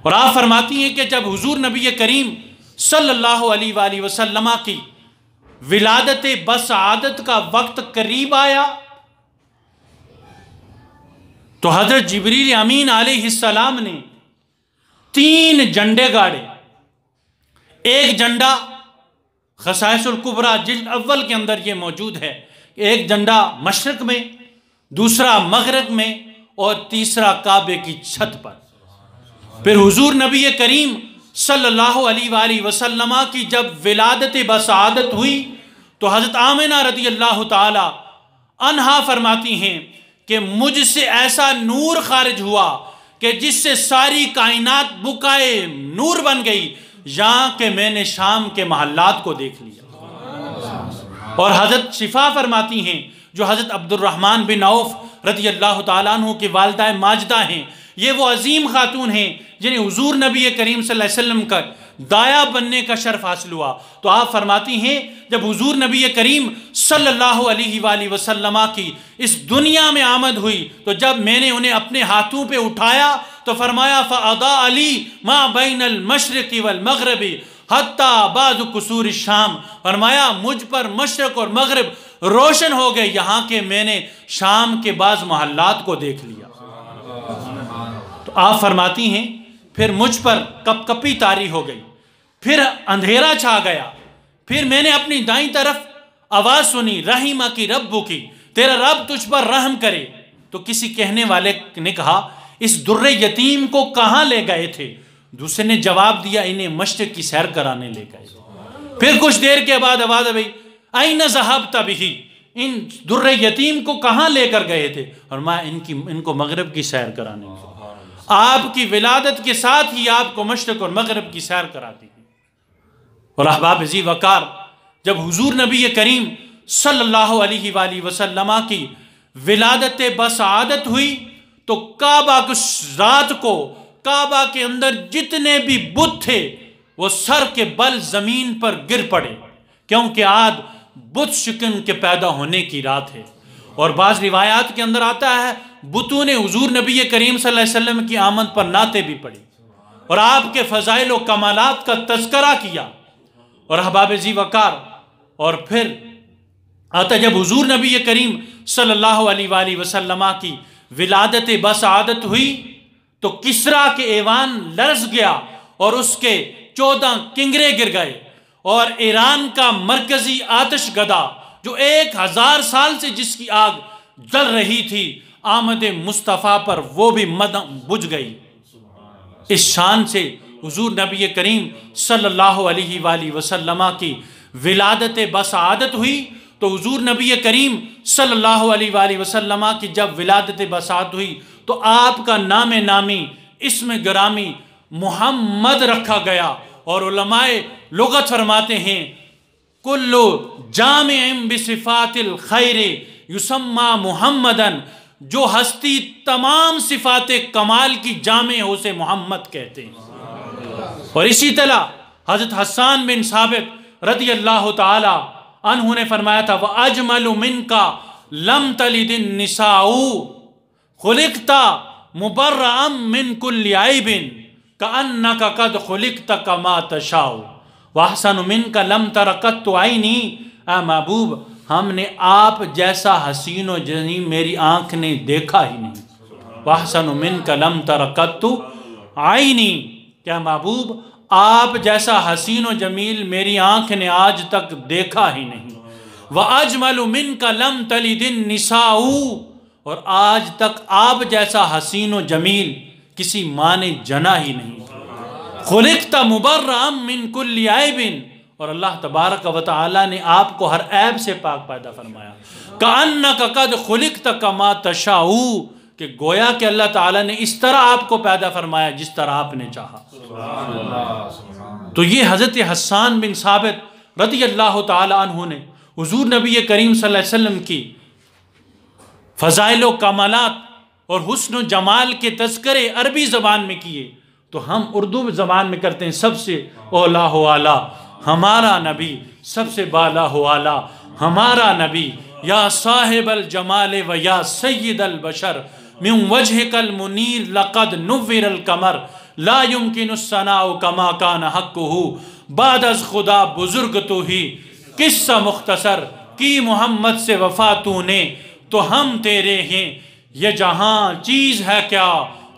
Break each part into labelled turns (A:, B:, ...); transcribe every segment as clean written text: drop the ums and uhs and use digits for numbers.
A: اور آپ فرماتی ہیں کہ جب حضور نبی کریم صلی اللہ علیہ وآلہ وسلم کی ولادت بسعادت کا وقت قریب آیا تو حضرت جبریل امین علیہ السلام نے 3 جھنڈے گاڑے. ایک جھنڈا خصائص الکبریٰ جلد اول کے اندر یہ موجود ہے، ایک جھنڈا مشرق میں، دوسرا مغرب میں، اور تیسرا کعبے کی چھت پر. پھر حضور نبی کریم صلی اللہ علیہ وآلہ وسلم کی جب ولادت بسعادت ہوئی تو حضرت آمنہ رضی اللہ تعالی عنہا فرماتی ہیں کہ مجھ سے ایسا نور خارج ہوا کہ جس سے ساری کائنات بقائے نور بن گئی، یہاں کہ میں نے شام کے محلات کو دیکھ لیا. اور حضرت شفا فرماتی ہیں جو حضرت عبد الرحمن بن عوف رضی اللہ تعالیٰ عنہ کی والدہ ماجدہ ہیں، یہ وہ عظیم خاتون ہیں جنہیں حضور نبی کریم صلی اللہ علیہ وسلم کا دایا بننے کا شرف حاصل ہوا. تو آپ فرماتی ہیں جب حضور نبی کریم صلی اللہ علیہ وآلہ وسلم کی اس دنیا میں آمد ہوئی تو جب میں نے انہیں اپنے ہاتھوں پہ اٹھایا تو فرمایا فَأَضَاءَ لِي مَا بَيْنَ الْمَشْرِقِ وَالْمَغْرِبِ حَتَّى بَعْضُ قُصُورِ الشام، فرمایا مجھ پر مشرق اور مغرب روشن ہو گئے یہاں کہ میں نے شام کے بعض محلات کو دیکھ لیا. تو آپ فرماتی ہیں پھر مجھ پر کپ کپی طاری ہو گئی، پھر اندھیرا چھا گیا، پھر میں نے اپنی دائیں طرف آواز سنی رحمک ربک، تیرا رب تجھ پر رحم کرے. تو کسی کہنے والے نے کہا اس در یتیم کو کہاں لے گئے تھے؟ دوسرے نے جواب دیا انہیں مشرق کی سیر کرانے لے گئے. پھر کچھ دیر کے بعد آواز آئی این ذہبت بہ، ان در یتیم کو کہاں لے کر گئے تھے؟ اور میں ان کو مغرب کی سیر کرانے لے. آپ کی ولادت کے ساتھ ہی آپ کو مشرق اور مغرب کی سیر کراتی ہیں. اور احباب عزیز وقار جب حضور نبی کریم صلی اللہ علیہ وآلہ وسلم کی ولادت بسعادت ہوئی تو کعبہ کی رات کو کعبہ کے اندر جتنے بھی بت تھے وہ سر کے بل زمین پر گر پڑے، کیونکہ آج بت شکن کے پیدا ہونے کی رات ہے. اور بعض روایات کے اندر آتا ہے بتوں نے حضور نبی کریم صلی اللہ علیہ وسلم کی آمد پر نعتیں بھی پڑھی اور آپ کے فضائل و کمالات کا تذکرہ کیا. اور احباب ذی وقار اور پھر آتا جب حضور نبی کریم صلی اللہ علیہ وآلہ وسلم کی ولادت بسعادت ہوئی تو کسریٰ کے ایوان لرز گیا اور اس کے 14 کنگرے گر گئے، اور ایران کا مرکزی آتش گدا جو 1000 سال سے جس کی آگ جل رہی تھی آمد مصطفیٰ پر وہ بھی بجھ گئی. اس شان سے حضور نبی کریم صلی اللہ علیہ وآلہ وسلم کی ولادت بسعادت ہوئی تو حضور نبی کریم صلی اللہ علیہ وآلہ وسلم کی جب ولادت بسعادت ہوئی تو آپ کا نام نامی اسم گرامی محمد رکھا گیا. اور علماء لغت فرماتے ہیں کلو جامع بصفات الخیر یسمى محمدن، جو ہستی تمام صفات کمال کی جامع ہو سے محمد کہتے ہیں. اور اسی طرح حضرت حسان بن ثابت رضی اللہ تعالی عنہ نے فرمایا تھا وَأَجْمَلُ مِنْكَ لَمْ تَلِدِ النِّسَاءُ خُلِقْتَ مُبَرَّأً مِنْ كُلِّ عَيْبٍ كَأَنَّكَ قَدْ خُلِقْتَ كَمَا تَشَاءُ وَأَحْسَنُ مِنْكَ لَمْ تَرَ قَطُّ عَيْنِي. اے محبوب ہم نے آپ جیسا حسین و جمیل میری آنکھ نے دیکھا ہی نہیں. وَأَحْسَنُ مِنْكَ لَمْ تَرَ قَطُّ عَيْنِي، کیا محبوب آپ جیسا حسین و جمیل میری آنکھ نے آج تک دیکھا ہی نہیں. وَأَجْمَلُ مِنْكَ لَمْ تَلِدِ النِّسَاءُ، اور آج تک آپ جیسا حسین و جمیل کسی ماں نے جنا ہی نہیں. خُلِقْتَ مُبَرَّأً مِنْ كُلِّ عَيْبٍ، اور اللہ تبارک و تعالی نے آپ کو ہر عیب سے پاک پیدا فرمایا. كَأَنَّكَ قَدْ خُلِقْتَ كَمَا تَشَاءُ، کہ گویا کہ اللہ تعالیٰ نے اس طرح آپ کو پیدا فرمایا جس طرح آپ نے چاہا. تو یہ حضرت حسان بن ثابت رضی اللہ تعالی عنہ نے حضور نبی کریم صلی اللہ علیہ وسلم کی فضائل و کمالات اور حسن و جمال کے تذکرے عربی زبان میں کیے تو ہم اردو زبان میں کرتے ہیں سب سے اولا ہو اعلیٰ ہمارا نبی، سب سے بالا ہو اعلیٰ ہمارا نبی، یا صاحب الجمال و یا سید البشر من وجهك المنیر لقد نور القمر لا یمکن الثناء کما کان حقہ، بعد از خدا بزرگ تو ہی، قصہ مختصر کی محمد سے وفا تو نے، تو ہم تیرے ہیں، یہ جہاں چیز ہے کیا،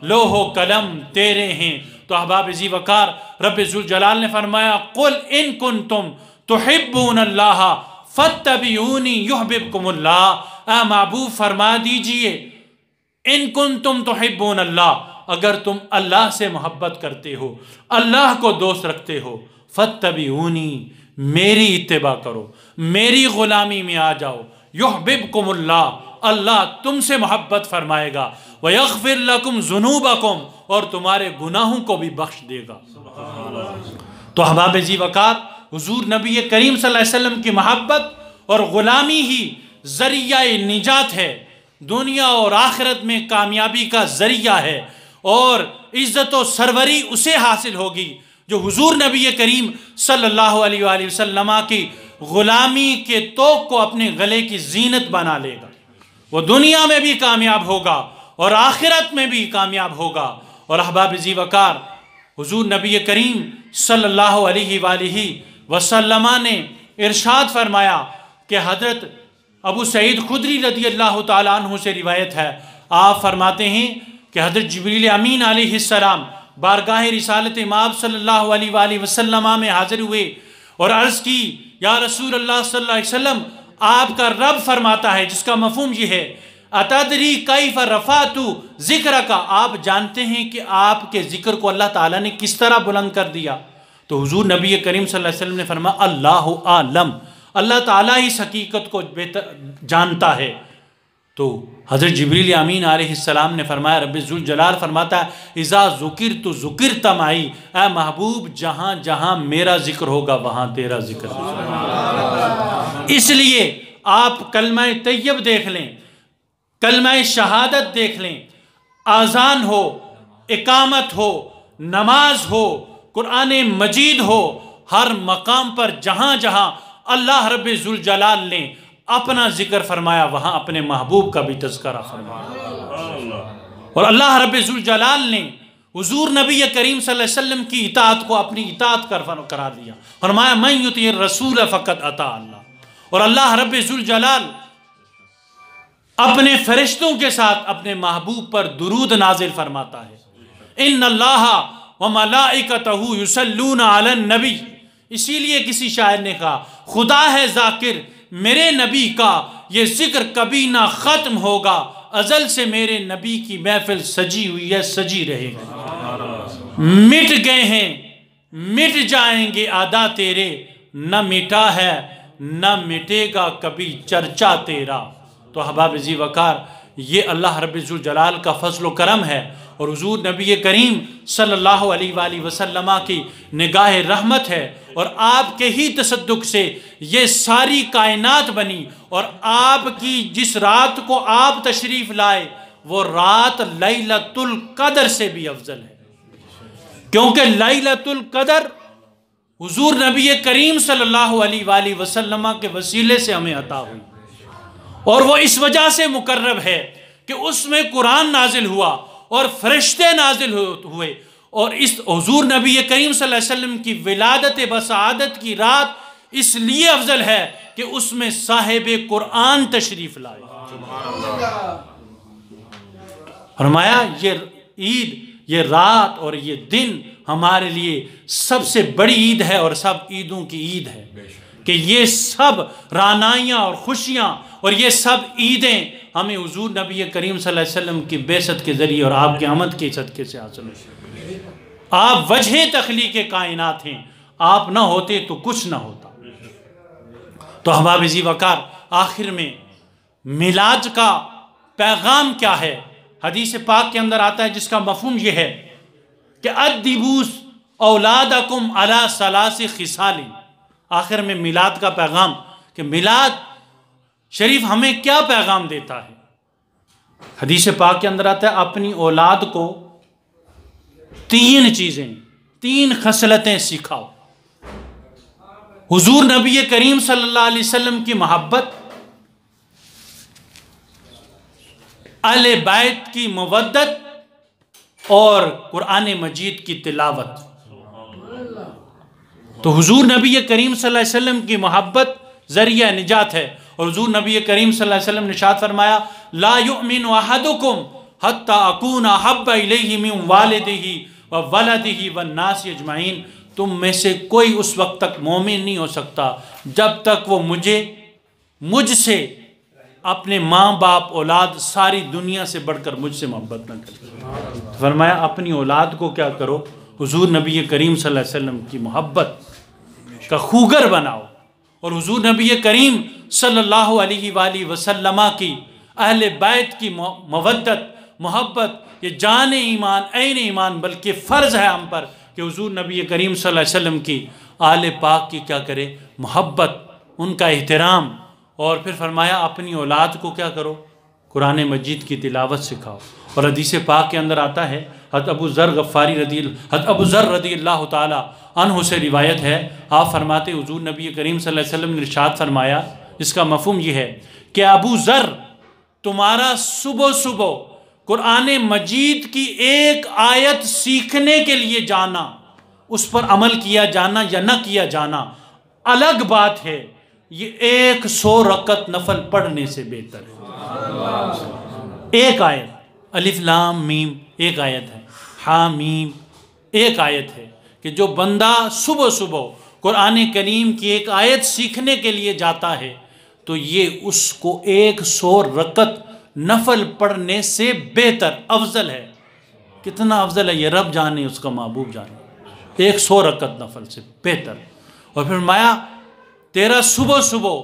A: لوح و قلم تیرے ہیں۔ تو احباب ذی وقار، رب ذوالجلال نے فرمایا قل ان کنتم تحبون اللہ فاتبعونی یحببکم اللہ، اے محبوب فرما دیجئے ان کنتم تحبون اللہ، اگر تم اللہ سے محبت کرتے ہو، اللہ کو دوست رکھتے ہو، فاتبعونی، میری اتباع کرو، میری غلامی میں آ جاؤ، یحببکم اللہ، اللہ تم سے محبت فرمائے گا، وَيَغْفِرْ لَكُمْ ذُنُوبَكُمْ، اور تمہارے گناہوں کو بھی بخش دے گا۔ تو احباب ذی وقار، حضور نبی کریم صلی اللہ علیہ وسلم کی محبت اور غلامی ہی ذریعہ نجات ہے، دنیا اور آخرت میں کامیابی کا ذریعہ ہے، اور عزت و سروری اسے حاصل ہوگی جو حضور نبی کریم صلی اللہ علیہ وآلہ وسلم کی غلامی کے توق کو اپنے گلے کی زینت بنا لے گا، وہ دنیا میں بھی کامیاب ہوگا اور آخرت میں بھی کامیاب ہوگا۔ اور احباب ذی وقار، حضور نبی کریم صلی اللہ علیہ وآلہ وسلم نے ارشاد فرمایا کہ حضرت ابو سعید خدری رضی اللہ تعالیٰ عنہ سے روایت ہے، آپ فرماتے ہیں کہ حضرت جبریل امین علیہ السلام بارگاہ رسالت مآب صلی اللہ علیہ وآلہ وسلم میں حاضر ہوئے اور عرض کی، یا رسول اللہ صلی اللہ علیہ وسلم، آپ کا رب فرماتا ہے، جس کا مفہوم یہ ہے، اتدری کیف رفعت ذکرک، آپ جانتے ہیں کہ آپ کے ذکر کو اللہ تعالیٰ نے کس طرح بلند کر دیا؟ تو حضور نبی کریم صلی اللہ علیہ وسلم نے فرمایا اللہ عالم، اللہ تعالیٰ اس حقیقت کو جانتا ہے۔ تو حضرت جبریل امین علیہ السلام نے فرمایا، رب ذوالجلال فرماتا ہے اذا ذکرت ذکرت معی، اے محبوب جہاں جہاں میرا ذکر ہوگا وہاں تیرا ذکر ہوگا۔ اس لیے آپ کلمہ طیب دیکھ لیں، کلمہ شہادت دیکھ لیں، اذان ہو، اقامت ہو، نماز ہو، قرآن مجید ہو، ہر مقام پر جہاں جہاں اللہ رب ذوالجلال نے اپنا ذکر فرمایا وہاں اپنے محبوب کا بھی تذکرہ فرمایا، اور اللہ رب ذوالجلال نے حضور نبی کریم صلی اللہ علیہ وسلم کی اطاعت کو اپنی اطاعت قرار دیا، فرمایا من یطیع الرسول فقد اطاع اللہ، اور اللہ رب ذوالجلال اپنے فرشتوں کے ساتھ اپنے محبوب پر درود نازل فرماتا ہے، ان اللہ وملائکتہ یصلون علی النبی، اسی لیے کسی شاعر نے کہا خدا ہے ذاکر میرے نبی کا، یہ ذکر کبھی نہ ختم ہوگا، ازل سے میرے نبی کی محفل سجی ہوئی ہے، سجی رہے گی، مٹ گئے ہیں مٹ جائیں گے ادا تیرے، نہ مٹا ہے نہ مٹے گا کبھی چرچا تیرا۔ تو احباب ذی وقار، یہ اللہ رب ذوالجلال کا فضل و کرم ہے، اور حضور نبی کریم صلی اللہ علیہ وآلہ وسلم کی نگاہ رحمت ہے، اور آپ کے ہی تصدق سے یہ ساری کائنات بنی، اور آپ کی جس رات کو آپ تشریف لائے وہ رات لیلۃ القدر سے بھی افضل ہے، کیونکہ لیلۃ القدر حضور نبی کریم صلی اللہ علیہ وآلہ وسلم کے وسیلے سے ہمیں عطا ہوئی، اور وہ اس وجہ سے مقرب ہے کہ اس میں قرآن نازل ہوا اور فرشتے نازل ہوئے، اور اس حضور نبی کریم صلی اللہ علیہ وسلم کی ولادت بسعادت کی رات اس لیے افضل ہے کہ اس میں صاحب قرآن تشریف لائے۔ فرمایا یہ عید، یہ رات اور یہ دن ہمارے لیے سب سے بڑی عید ہے اور سب عیدوں کی عید ہے، کہ یہ سب رعنائیاں اور خوشیاں اور یہ سب عیدیں ہمیں حضور نبی کریم صلی اللہ علیہ وسلم کی بعثت کے ذریعے اور آپ کے آمد کے صدقے سے حاصل ہوئی۔ آپ وجہ تخلیق کائنات ہیں، آپ نہ ہوتے تو کچھ نہ ہوتا۔ تو احباب ذی وقار، آخر میں میلاد کا پیغام کیا ہے؟ حدیث پاک کے اندر آتا ہے جس کا مفہوم یہ ہے کہ ادبوا اولادکم علی ثلاث خصال۔ آخر میں میلاد کا پیغام، کہ میلاد شریف ہمیں کیا پیغام دیتا ہے؟ حدیث پاک کے اندر آتا ہے اپنی اولاد کو تین چیزیں، تین خصلتیں سکھاؤ۔ حضور نبی کریم صلی اللہ علیہ وسلم کی محبت، اہل بیت کی مودت، اور قرآن مجید کی تلاوت۔ تو حضور نبی کریم صلی اللہ علیہ وسلم کی محبت ذریعہ نجات ہے، اور حضور نبی کریم صلی اللہ علیہ وسلم نے ارشاد فرمایا لا یؤمن احدکم حتی اکون احب الیہ من والدہ وولدہ والناس اجمعین، تم میں سے کوئی اس وقت تک مومن نہیں ہو سکتا جب تک وہ مجھ سے، اپنے ماں باپ اولاد ساری دنیا سے بڑھ کر مجھ سے محبت نہ کرے۔ فرمایا اپنی اولاد کو کیا کرو، حضور نبی کریم صلی اللہ علیہ وسلم کی محبت کا خوگر بناؤ، اور حضور نبی کریم صلی اللہ علیہ وآلہ وسلم کی اہل بیت کی مودت محبت یہ جان ایمان عین ایمان، بلکہ فرض ہے ہم پر کہ حضور نبی کریم صلی اللہ علیہ وسلم کی آل پاک کی کیا کرے، محبت، ان کا احترام۔ اور پھر فرمایا اپنی اولاد کو کیا کرو، قرآن مجید کی تلاوت سکھاؤ۔ اور حدیث پاک کے اندر آتا ہے، حضرت ابو ذر رضی اللہ تعالی عنہ سے روایت ہے، آپ فرماتے حضور نبی کریم صلی اللہ علیہ وسلم نے ارشاد فرمایا، اس کا مفہوم یہ ہے کہ ابو ذر تمہارا صبح صبح قرآن مجید کی ایک آیت سیکھنے کے لیے جانا، اس پر عمل کیا جانا یا نہ کیا جانا الگ بات ہے، یہ 100 رکعت نفل پڑھنے سے بہتر ہے۔ ایک آیت، الف لام میم ایک آیت ہے، حامیم ایک آیت ہے، کہ جو بندہ صبح صبح قرآن کریم کی ایک آیت سیکھنے کے لیے جاتا ہے تو یہ اس کو 100 رکعت نفل پڑھنے سے بہتر، افضل ہے۔ کتنا افضل ہے یہ رب جانے، اس کا محبوب جانے، 100 رکعت نفل سے بہتر۔ اور پھر فرمایا تیرا صبح صبح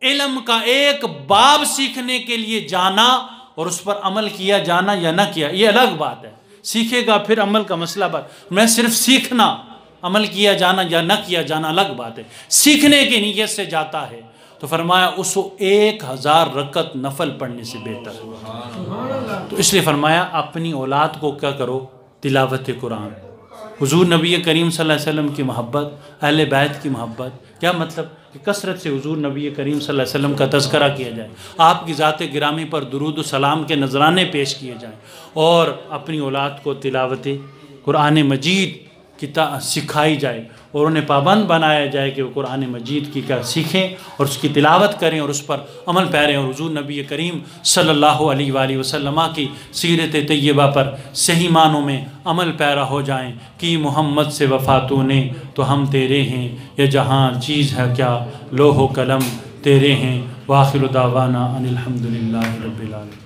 A: علم کا ایک باب سیکھنے کے لیے جانا اور اس پر عمل کیا جانا یا نہ کیا، یہ الگ بات ہے، سیکھے گا پھر عمل کا مسئلہ بات، میں صرف سیکھنا، عمل کیا جانا یا نہ کیا جانا الگ بات ہے، سیکھنے کی نیت سے جاتا ہے تو فرمایا اس کو 1000 رکعت نفل پڑھنے سے بہتر ہے۔ تو اس لیے فرمایا اپنی اولاد کو کیا کرو، تلاوت قرآن۔ حضور نبی کریم صلی اللہ علیہ وسلم کی محبت، اہل بیت کی محبت، کیا مطلب کہ کثرت سے حضور نبی کریم صلی اللہ علیہ وسلم کا تذکرہ کیا جائے، آپ کی ذات گرامی پر درود و سلام کے نذرانے پیش کیے جائیں، اور اپنی اولاد کو تلاوت قرآن مجید کی سکھائی جائے اور انہیں پابند بنایا جائے کہ وہ قرآن مجید کی کیا سیکھیں اور اس کی تلاوت کریں اور اس پر عمل پیریں، اور حضور نبی کریم صلی اللہ علیہ وآلہ وسلم کی سیرت طیبہ پر صحیح معنوں میں عمل پیرا ہو جائیں کہ محمد سے وفاتوں نے تو ہم تیرے ہیں، یہ جہاں چیز ہے کیا لوح و قلم تیرے ہیں، وآخر دعوانا ان الحمدللہ رب العالمین۔